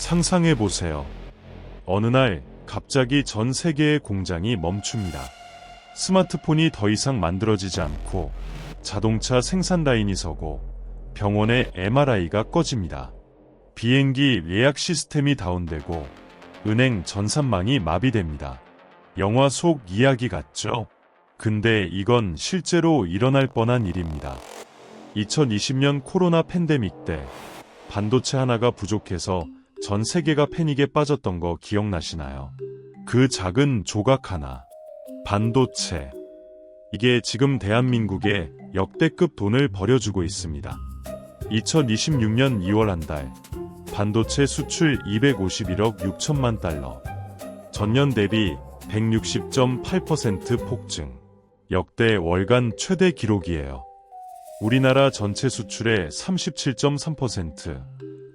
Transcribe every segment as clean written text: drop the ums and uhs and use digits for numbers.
상상해보세요. 어느 날 갑자기 전 세계의 공장이 멈춥니다. 스마트폰이 더 이상 만들어지지 않고 자동차 생산 라인이 서고 병원의 MRI가 꺼집니다. 비행기 예약 시스템이 다운되고 은행 전산망이 마비됩니다. 영화 속 이야기 같죠? 근데 이건 실제로 일어날 뻔한 일입니다. 2020년 코로나 팬데믹 때 반도체 하나가 부족해서 전 세계가 패닉에 빠졌던 거 기억나시나요? 그 작은 조각 하나, 반도체. 이게 지금 대한민국에 역대급 돈을 버려주고 있습니다. 2026년 2월 한 달, 반도체 수출 251억 6천만 달러. 전년 대비 160.8% 폭증. 역대 월간 최대 기록이에요. 우리나라 전체 수출의 37.3%,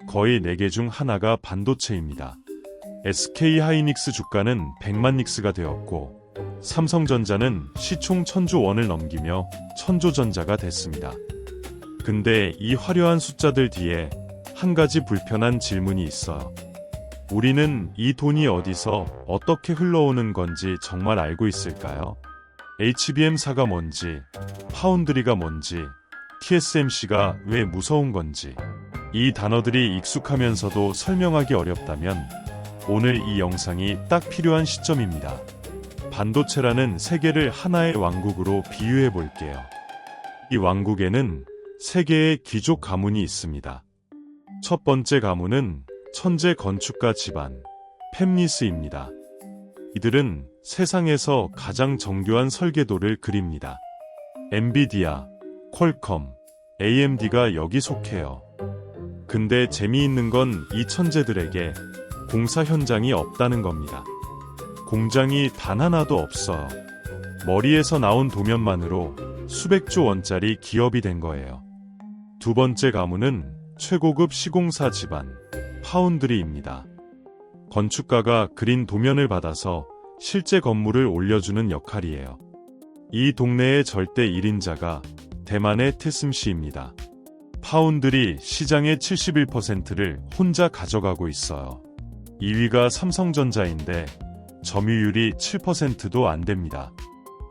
거의 4개 중 하나가 반도체입니다. SK하이닉스 주가는 100만 닉스가 되었고 삼성전자는 시총 1000조 원을 넘기며 천조전자가 됐습니다. 근데 이 화려한 숫자들 뒤에 한 가지 불편한 질문이 있어요. 우리는 이 돈이 어디서 어떻게 흘러오는 건지 정말 알고 있을까요? HBM사가 뭔지, 파운드리가 뭔지, TSMC가 왜 무서운 건지, 이 단어들이 익숙하면서도 설명하기 어렵다면 오늘 이 영상이 딱 필요한 시점입니다. 반도체라는 세계를 하나의 왕국으로 비유해 볼게요. 이 왕국에는 세 개의 귀족 가문이 있습니다. 첫 번째 가문은 천재 건축가 집안, 팹리스입니다. 이들은 세상에서 가장 정교한 설계도를 그립니다. 엔비디아, 퀄컴, AMD가 여기 속해요. 근데 재미있는 건 이 천재들에게 공사 현장이 없다는 겁니다. 공장이 단 하나도 없어요. 머리에서 나온 도면만으로 수백조 원짜리 기업이 된 거예요. 두 번째 가문은 최고급 시공사 집안, 파운드리입니다. 건축가가 그린 도면을 받아서 실제 건물을 올려주는 역할이에요. 이 동네의 절대 1인자가 대만의 TSMC입니다. 파운드리 시장의 71%를 혼자 가져가고 있어요. 2위가 삼성전자인데 점유율이 7%도 안 됩니다.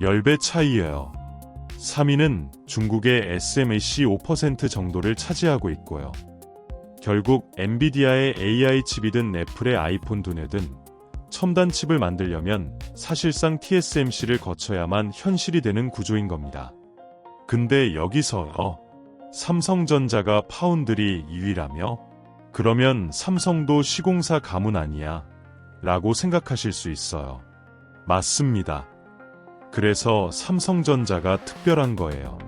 10배 차이예요. 3위는 중국의 SMAC 5% 정도를 차지하고 있고요. 결국 엔비디아의 AI 칩이든 애플의 아이폰 두뇌든 첨단 칩을 만들려면 사실상 TSMC를 거쳐야만 현실이 되는 구조인 겁니다. 근데 여기서요. 삼성전자가 파운드리 2위라며? 그러면 삼성도 시공사 가문 아니야? 라고 생각하실 수 있어요. 맞습니다. 그래서 삼성전자가 특별한 거예요.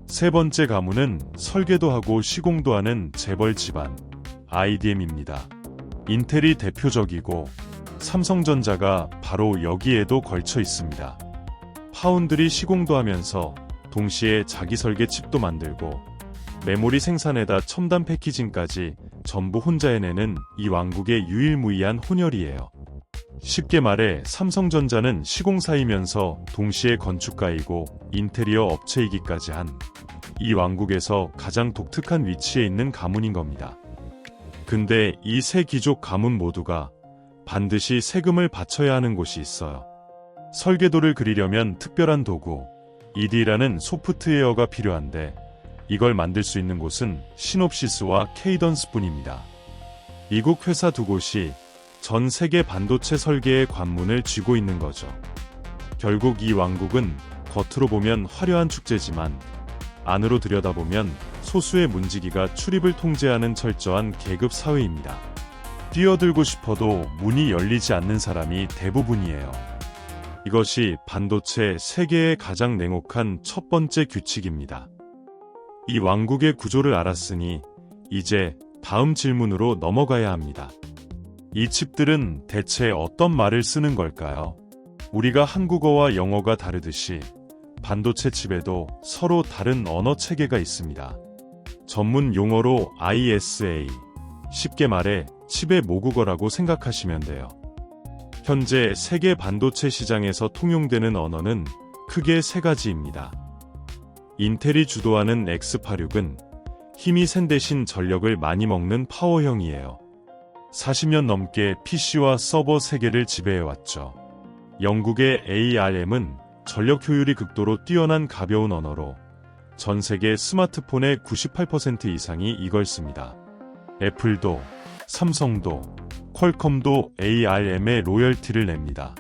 세 번째 가문은 설계도 하고 시공도 하는 재벌 집안, IDM입니다. 인텔이 대표적이고 삼성전자가 바로 여기에도 걸쳐 있습니다. 파운드리 시공도 하면서 동시에 자기 설계 칩도 만들고 메모리 생산에다 첨단 패키징까지 전부 혼자 해내는 이 왕국의 유일무이한 혼혈이에요. 쉽게 말해 삼성전자는 시공사이면서 동시에 건축가이고 인테리어 업체이기까지 한 이 왕국에서 가장 독특한 위치에 있는 가문인 겁니다. 근데 이 세 귀족 가문 모두가 반드시 세금을 바쳐야 하는 곳이 있어요. 설계도를 그리려면 특별한 도구, ED라는 소프트웨어가 필요한데 이걸 만들 수 있는 곳은 시놉시스와 케이던스뿐입니다. 미국 회사 두 곳이 전 세계 반도체 설계의 관문을 쥐고 있는 거죠. 결국 이 왕국은 겉으로 보면 화려한 축제지만 안으로 들여다보면 소수의 문지기가 출입을 통제하는 철저한 계급 사회입니다. 뛰어들고 싶어도 문이 열리지 않는 사람이 대부분이에요. 이것이 반도체 세계의 가장 냉혹한 첫 번째 규칙입니다. 이 왕국의 구조를 알았으니 이제 다음 질문으로 넘어가야 합니다. 이 칩들은 대체 어떤 말을 쓰는 걸까요? 우리가 한국어와 영어가 다르듯이 반도체 칩에도 서로 다른 언어 체계가 있습니다. 전문 용어로 ISA, 쉽게 말해 칩의 모국어라고 생각하시면 돼요. 현재 세계 반도체 시장에서 통용되는 언어는 크게 세 가지입니다. 인텔이 주도하는 X86은 힘이 센 대신 전력을 많이 먹는 파워형이에요. 40년 넘게 PC와 서버 세계를 지배해왔죠. 영국의 ARM은 전력 효율이 극도로 뛰어난 가벼운 언어로 전 세계 스마트폰의 98% 이상이 이걸 씁니다. 애플도, 삼성도, 퀄컴도 ARM에 로열티를 냅니다.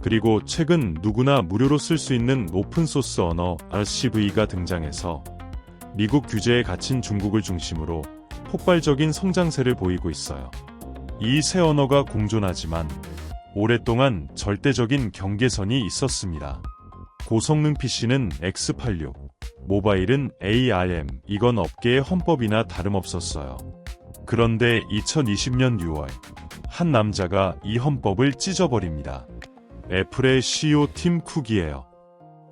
그리고 최근 누구나 무료로 쓸 수 있는 오픈소스 언어 RCV가 등장해서 미국 규제에 갇힌 중국을 중심으로 폭발적인 성장세를 보이고 있어요. 이 새 언어가 공존하지만 오랫동안 절대적인 경계선이 있었습니다. 고성능 PC는 X86, 모바일은 ARM, 이건 업계의 헌법이나 다름없었어요. 그런데 2020년 6월, 한 남자가 이 헌법을 찢어버립니다. 애플의 CEO 팀 쿡이에요.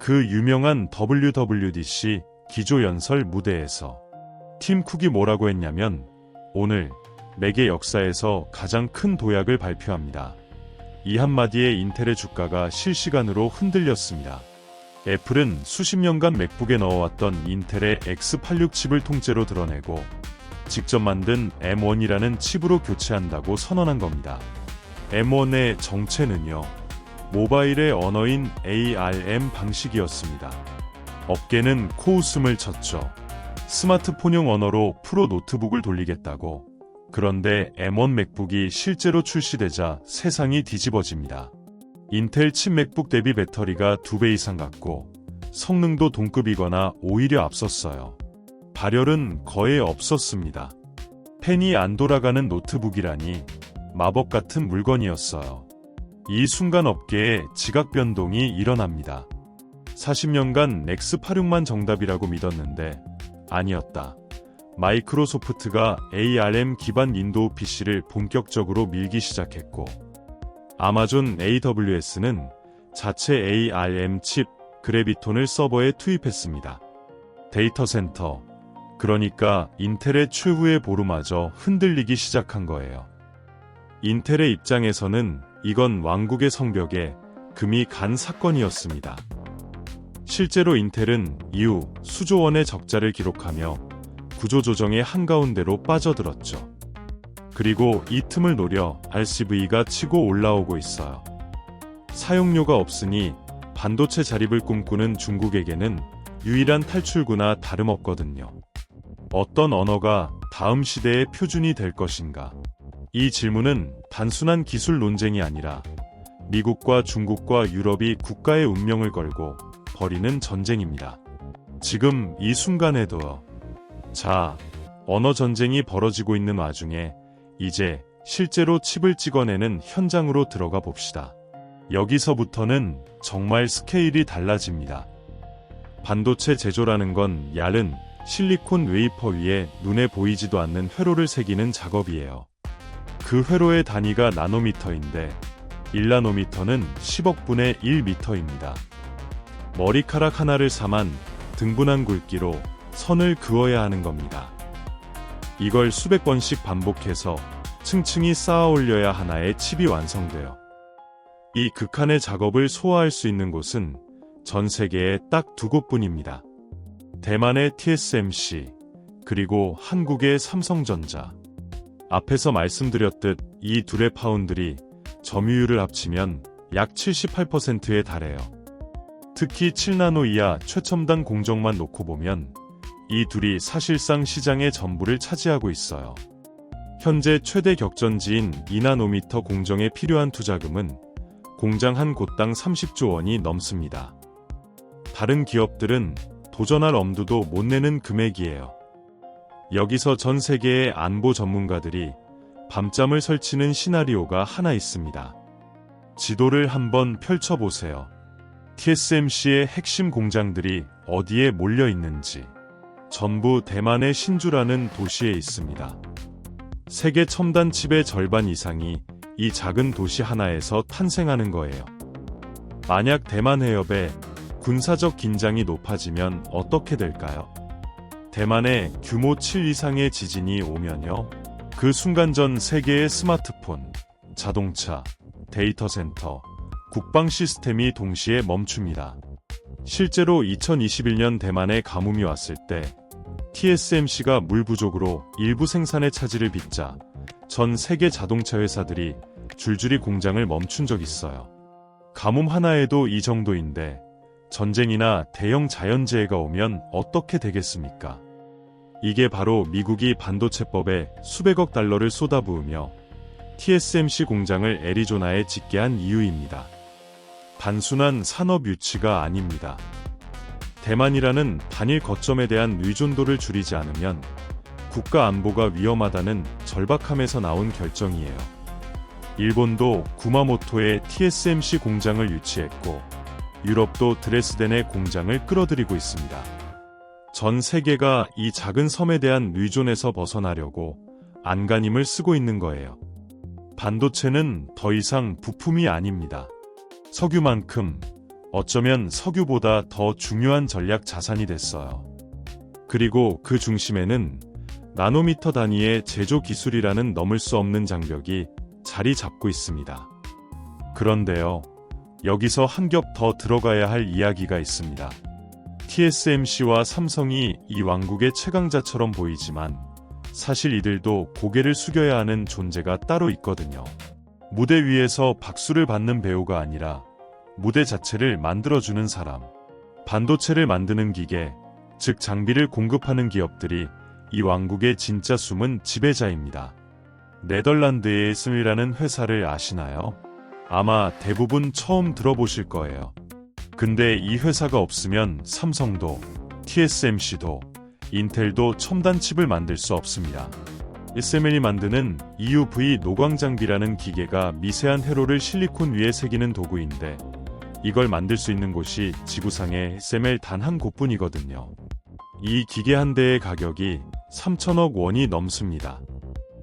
그 유명한 WWDC 기조연설 무대에서 팀 쿡이 뭐라고 했냐면, 오늘 맥의 역사에서 가장 큰 도약을 발표합니다. 이 한마디에 인텔의 주가가 실시간으로 흔들렸습니다. 애플은 수십 년간 맥북에 넣어왔던 인텔의 X86 칩을 통째로 드러내고 직접 만든 M1이라는 칩으로 교체한다고 선언한 겁니다. M1의 정체는요, 모바일의 언어인 ARM 방식이었습니다. 업계는 코웃음을 쳤죠. 스마트폰용 언어로 프로 노트북을 돌리겠다고. 그런데 M1 맥북이 실제로 출시되자 세상이 뒤집어집니다. 인텔 칩 맥북 대비 배터리가 2배 이상 같고 성능도 동급이거나 오히려 앞섰어요. 발열은 거의 없었습니다. 펜이 안 돌아가는 노트북이라니 마법 같은 물건이었어요. 이 순간 업계에 지각 변동이 일어납니다. 40년간 X86만 정답이라고 믿었는데 아니었다. 마이크로소프트가 ARM 기반 윈도우 PC를 본격적으로 밀기 시작했고, 아마존 AWS는 자체 ARM 칩 그래비톤을 서버에 투입했습니다. 데이터 센터, 그러니까 인텔의 최후의 보루마저 흔들리기 시작한 거예요. 인텔의 입장에서는 이건 왕국의 성벽에 금이 간 사건이었습니다. 실제로 인텔은 이후 수조 원의 적자를 기록하며 구조조정의 한가운데로 빠져들었죠. 그리고 이 틈을 노려 RCV가 치고 올라오고 있어요. 사용료가 없으니 반도체 자립을 꿈꾸는 중국에게는 유일한 탈출구나 다름없거든요. 어떤 언어가 다음 시대의 표준이 될 것인가? 이 질문은 단순한 기술 논쟁이 아니라 미국과 중국과 유럽이 국가의 운명을 걸고 벌이는 전쟁입니다. 지금 이 순간에도 언어 전쟁이 벌어지고 있는 와중에 이제 실제로 칩을 찍어내는 현장으로 들어가 봅시다. 여기서부터는 정말 스케일이 달라집니다. 반도체 제조라는 건 얇은 실리콘 웨이퍼 위에 눈에 보이지도 않는 회로를 새기는 작업이에요. 그 회로의 단위가 나노미터인데 1나노미터는 10억분의 1미터입니다. 머리카락 하나를 삼한 등분한 굵기로 선을 그어야 하는 겁니다. 이걸 수백 번씩 반복해서 층층이 쌓아 올려야 하나의 칩이 완성돼요. 이 극한의 작업을 소화할 수 있는 곳은 전 세계에 딱 2곳뿐입니다. 대만의 TSMC, 그리고 한국의 삼성전자. 앞에서 말씀드렸듯 이 둘의 파운드리 점유율을 합치면 약 78%에 달해요. 특히 7나노 이하 최첨단 공정만 놓고 보면 이 둘이 사실상 시장의 전부를 차지하고 있어요. 현재 최대 격전지인 2나노미터 공정에 필요한 투자금은 공장 한 곳당 30조 원이 넘습니다. 다른 기업들은 도전할 엄두도 못 내는 금액이에요. 여기서 전 세계의 안보 전문가들이 밤잠을 설치는 시나리오가 하나 있습니다. 지도를 한번 펼쳐보세요. TSMC의 핵심 공장들이 어디에 몰려 있는지. 전부 대만의 신주라는 도시에 있습니다. 세계 첨단 칩의 절반 이상이 이 작은 도시 하나에서 탄생하는 거예요. 만약 대만 해협에 군사적 긴장이 높아지면 어떻게 될까요? 대만에 규모 7 이상의 지진이 오면요. 그 순간 전 세계의 스마트폰, 자동차, 데이터 센터, 국방 시스템이 동시에 멈춥니다. 실제로 2021년 대만에 가뭄이 왔을 때 TSMC가 물 부족으로 일부 생산의 차질을 빚자 전 세계 자동차 회사들이 줄줄이 공장을 멈춘 적 있어요. 가뭄 하나에도 이 정도인데 전쟁이나 대형 자연재해가 오면 어떻게 되겠습니까? 이게 바로 미국이 반도체법에 수백억 달러를 쏟아부으며 TSMC 공장을 애리조나에 짓게 한 이유입니다. 단순한 산업 유치가 아닙니다. 대만이라는 단일 거점에 대한 의존도를 줄이지 않으면 국가 안보가 위험하다는 절박함에서 나온 결정이에요. 일본도 구마모토에 TSMC 공장을 유치했고 유럽도 드레스덴에 공장을 끌어들이고 있습니다. 전 세계가 이 작은 섬에 대한 의존에서 벗어나려고 안간힘을 쓰고 있는 거예요. 반도체는 더 이상 부품이 아닙니다. 석유만큼, 어쩌면 석유보다 더 중요한 전략 자산이 됐어요. 그리고 그 중심에는 나노미터 단위의 제조 기술이라는 넘을 수 없는 장벽이 자리 잡고 있습니다. 그런데요, 여기서 한 겹 더 들어가야 할 이야기가 있습니다. TSMC와 삼성이 이 왕국의 최강자처럼 보이지만 사실 이들도 고개를 숙여야 하는 존재가 따로 있거든요. 무대 위에서 박수를 받는 배우가 아니라 무대 자체를 만들어주는 사람. 반도체를 만드는 기계, 즉 장비를 공급하는 기업들이 이 왕국의 진짜 숨은 지배자입니다. 네덜란드의 ASML이라는 회사를 아시나요? 아마 대부분 처음 들어보실 거예요. 근데 이 회사가 없으면 삼성도, TSMC도, 인텔도 첨단 칩을 만들 수 없습니다. ASML이 만드는 EUV 노광장비라는 기계가 미세한 회로를 실리콘 위에 새기는 도구인데 이걸 만들 수 있는 곳이 지구상에 ASML 단 한 곳뿐이거든요. 이 기계 한 대의 가격이 3천억 원이 넘습니다.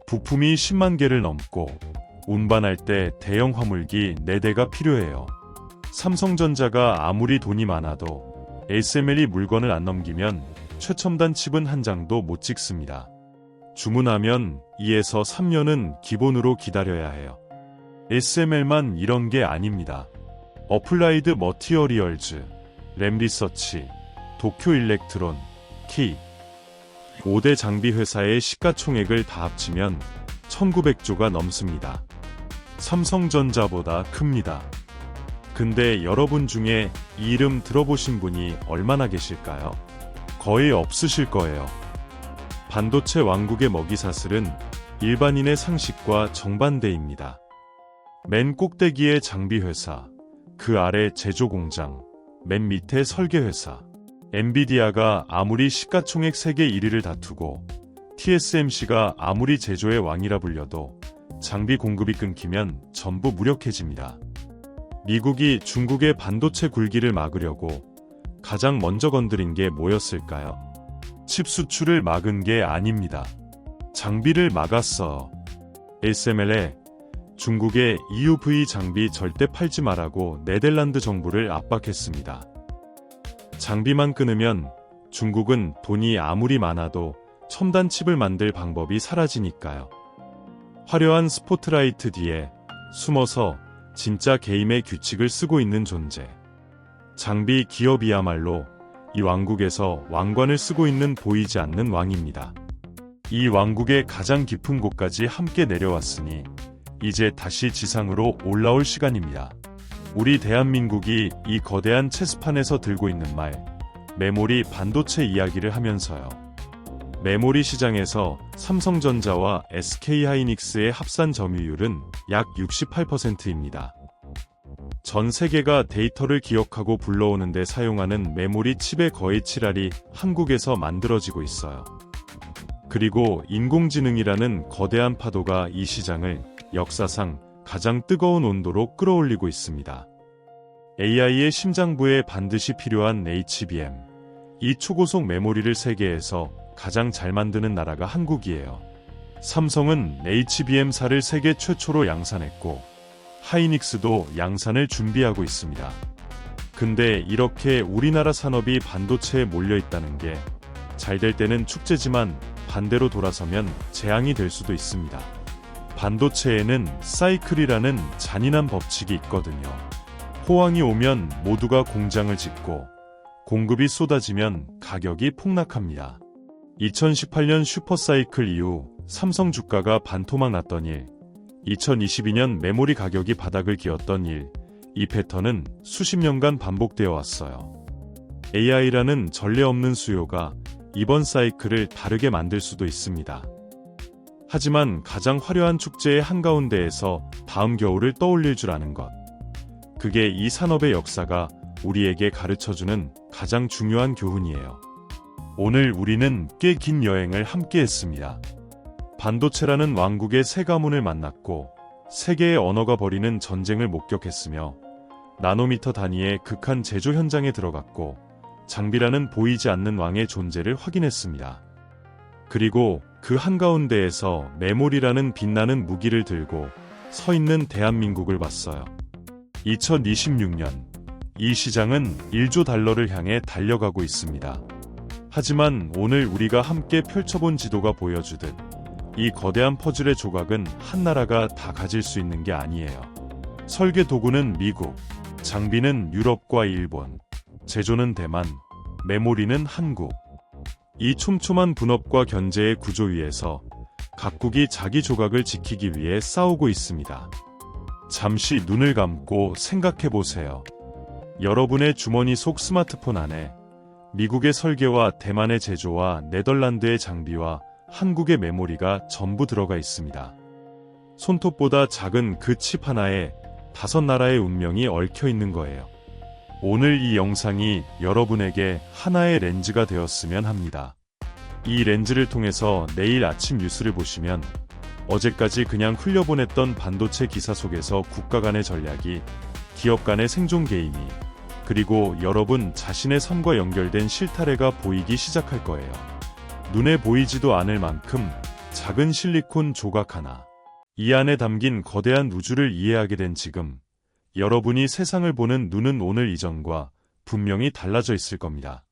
부품이 10만 개를 넘고 운반할 때 대형 화물기 4대가 필요해요. 삼성전자가 아무리 돈이 많아도 ASML이 물건을 안 넘기면 최첨단 칩은 한 장도 못 찍습니다. 주문하면 2에서 3년은 기본으로 기다려야 해요. ASML만 이런 게 아닙니다. 어플라이드 머티어리얼즈, 램리서치, 도쿄 일렉트론, 키 5대 장비 회사의 시가총액을 다 합치면 1900조가 넘습니다. 삼성전자보다 큽니다. 근데 여러분 중에 이 이름 들어보신 분이 얼마나 계실까요? 거의 없으실 거예요. 반도체 왕국의 먹이사슬은 일반인의 상식과 정반대입니다. 맨 꼭대기의 장비회사, 그 아래 제조공장, 맨 밑에 설계회사. 엔비디아가 아무리 시가총액 세계 1위를 다투고 TSMC가 아무리 제조의 왕이라 불려도 장비 공급이 끊기면 전부 무력해집니다. 미국이 중국의 반도체 굴기를 막으려고 가장 먼저 건드린 게 뭐였을까요? 칩 수출을 막은 게 아닙니다. 장비를 막았어. ASML에 중국의 EUV 장비 절대 팔지 말라고 네덜란드 정부를 압박했습니다. 장비만 끊으면 중국은 돈이 아무리 많아도 첨단 칩을 만들 방법이 사라지니까요. 화려한 스포트라이트 뒤에 숨어서 진짜 게임의 규칙을 쓰고 있는 존재. 장비 기업이야말로 이 왕국에서 왕관을 쓰고 있는 보이지 않는 왕입니다. 이 왕국의 가장 깊은 곳까지 함께 내려왔으니 이제 다시 지상으로 올라올 시간입니다. 우리 대한민국이 이 거대한 체스판에서 들고 있는 말, 메모리 반도체 이야기를 하면서요. 메모리 시장에서 삼성전자와 SK하이닉스의 합산 점유율은 약 68%입니다. 전 세계가 데이터를 기억하고 불러오는 데 사용하는 메모리 칩의 거의 7할이 한국에서 만들어지고 있어요. 그리고 인공지능이라는 거대한 파도가 이 시장을 역사상 가장 뜨거운 온도로 끌어올리고 있습니다. AI의 심장부에 반드시 필요한 HBM, 이 초고속 메모리를 세계에서 가장 잘 만드는 나라가 한국이에요. 삼성은 HBM사를 세계 최초로 양산했고 하이닉스도 양산을 준비하고 있습니다. 근데 이렇게 우리나라 산업이 반도체에 몰려있다는 게 잘 될 때는 축제지만 반대로 돌아서면 재앙이 될 수도 있습니다. 반도체에는 사이클이라는 잔인한 법칙이 있거든요. 호황이 오면 모두가 공장을 짓고 공급이 쏟아지면 가격이 폭락합니다. 2018년 슈퍼사이클 이후 삼성 주가가 반토막 났던 일, 2022년 메모리 가격이 바닥을 기었던 일, 이 패턴은 수십 년간 반복되어 왔어요. AI라는 전례 없는 수요가 이번 사이클을 다르게 만들 수도 있습니다. 하지만 가장 화려한 축제의 한가운데에서 다음 겨울을 떠올릴 줄 아는 것. 그게 이 산업의 역사가 우리에게 가르쳐주는 가장 중요한 교훈이에요. 오늘 우리는 꽤 긴 여행을 함께 했습니다. 반도체라는 왕국의 새 가문을 만났고 세계의 언어가 벌이는 전쟁을 목격했으며 나노미터 단위의 극한 제조 현장에 들어갔고 장비라는 보이지 않는 왕의 존재를 확인했습니다. 그리고 그 한가운데에서 메모리라는 빛나는 무기를 들고 서 있는 대한민국을 봤어요. 2026년 이 시장은 1조 달러를 향해 달려가고 있습니다. 하지만 오늘 우리가 함께 펼쳐본 지도가 보여주듯 이 거대한 퍼즐의 조각은 한 나라가 다 가질 수 있는 게 아니에요. 설계 도구는 미국, 장비는 유럽과 일본, 제조는 대만, 메모리는 한국. 이 촘촘한 분업과 견제의 구조 위에서 각국이 자기 조각을 지키기 위해 싸우고 있습니다. 잠시 눈을 감고 생각해 보세요. 여러분의 주머니 속 스마트폰 안에 미국의 설계와 대만의 제조와 네덜란드의 장비와 한국의 메모리가 전부 들어가 있습니다. 손톱보다 작은 그 칩 하나에 5나라의 운명이 얽혀 있는 거예요. 오늘 이 영상이 여러분에게 하나의 렌즈가 되었으면 합니다. 이 렌즈를 통해서 내일 아침 뉴스를 보시면 어제까지 그냥 흘려보냈던 반도체 기사 속에서 국가 간의 전략이, 기업 간의 생존 게임이, 그리고 여러분 자신의 삶과 연결된 실타래가 보이기 시작할 거예요. 눈에 보이지도 않을 만큼 작은 실리콘 조각 하나. 이 안에 담긴 거대한 우주를 이해하게 된 지금, 여러분이 세상을 보는 눈은 오늘 이전과 분명히 달라져 있을 겁니다.